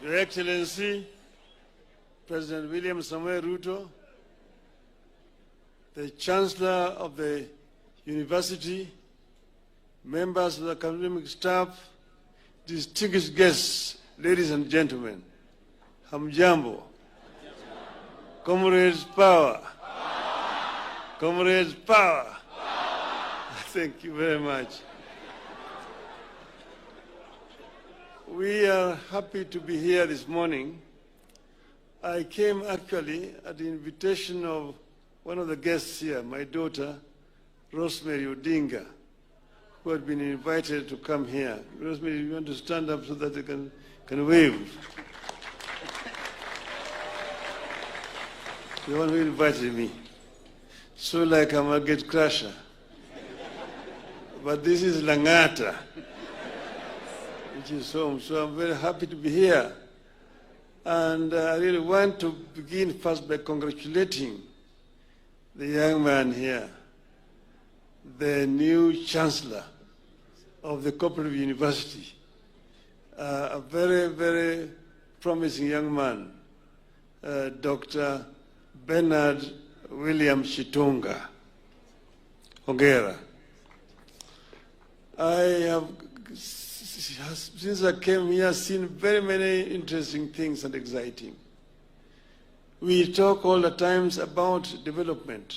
Your Excellency, President William Samoei Ruto, the Chancellor of the University, members of the academic staff, distinguished guests, ladies and gentlemen, hamjambo, comrades power, comrades power. Thank you very much. We are happy to be here this morning. I came actually at the invitation of one of the guests here, my daughter, Rosemary Odinga, who had been invited to come here. Rosemary, you want to stand up so that they can wave? The one who invited me. So like I'm a gate crusher. But this is Langata, which is home. So I'm very happy to be here. And I really want to begin first by congratulating the young man here, the new Chancellor of the Cooperative University, a very, very promising young man, Dr. Bernard William Shitunga. Hongera. I have, since I came here, seen very many interesting things and exciting. We talk all the times about development.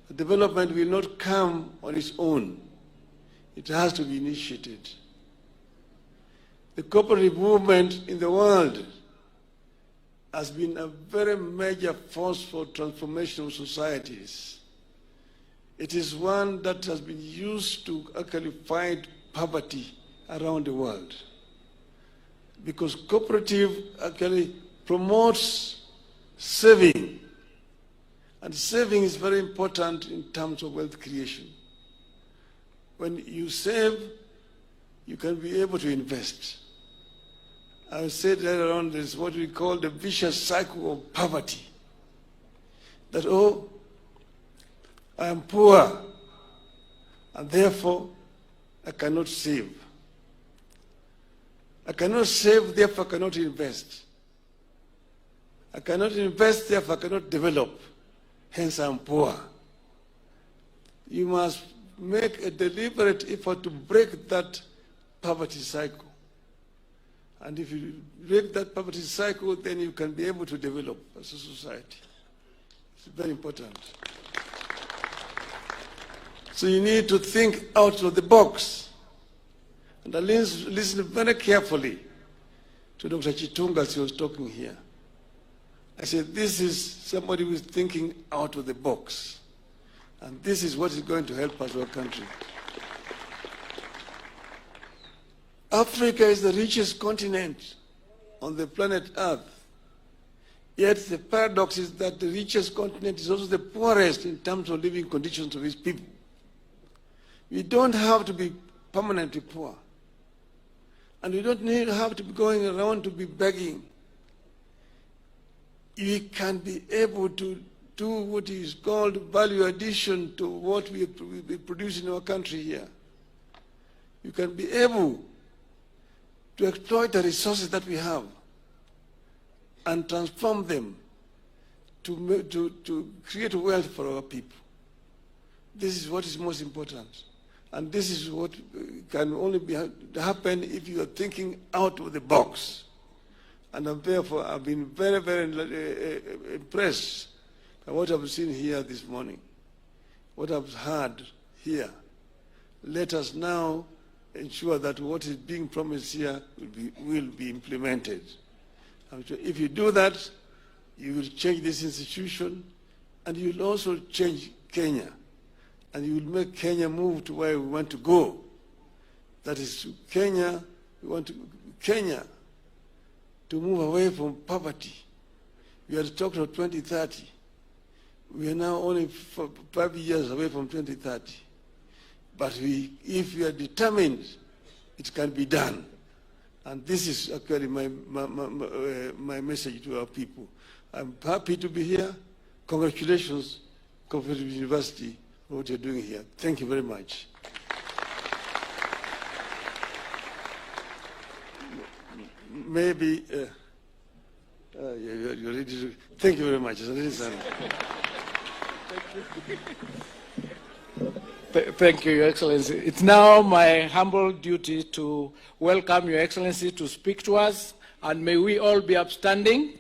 The development will not come on its own. It has to be initiated. The cooperative movement in the world has been a very major force for transformation of societies. It is one that has been used to actually fight poverty around the world. Because cooperative actually promotes saving. And saving is very important in terms of wealth creation. When you save, you can be able to invest. I said earlier on, this is what we call the vicious cycle of poverty. That, oh, I am poor, and therefore I cannot save. I cannot save, therefore I cannot invest. I cannot invest, therefore I cannot develop. Hence I am poor. You must make a deliberate effort to break that poverty cycle. And if you break that poverty cycle, then you can be able to develop as a society. It's very important. So you need to think out of the box. And I listen very carefully to Dr. Chitunga as he was talking here. I said, this is somebody who is thinking out of the box. And this is what is going to help us, our country. Africa is the richest continent on the planet Earth. Yet the paradox is that the richest continent is also the poorest in terms of living conditions of its people. We don't have to be permanently poor. And we don't have to be going around to be begging. We can be able to do what is called value addition to what we produce in our country here. You can be able to exploit the resources that we have and transform them to create wealth for our people. This is what is most important. And this is what can only happen if you are thinking out of the box. And therefore, I've been very, very impressed by what I've seen here this morning, what I've heard here. Let us now ensure that what is being promised here will be implemented. If you do that, you will change this institution, and you will also change Kenya. And you will make Kenya move to where we want to go. That is, Kenya, we want Kenya to move away from poverty. We had talked of 2030. We are now only 5 years away from 2030. But if we are determined, it can be done. And this is actually my message to our people. I'm happy to be here. Congratulations, Cooperative University, for what you're doing here. Thank you very much. maybe you're ready to. Thank you very much. Thank you, Your Excellency. It's now my humble duty to welcome Your Excellency to speak to us, and may we all be upstanding.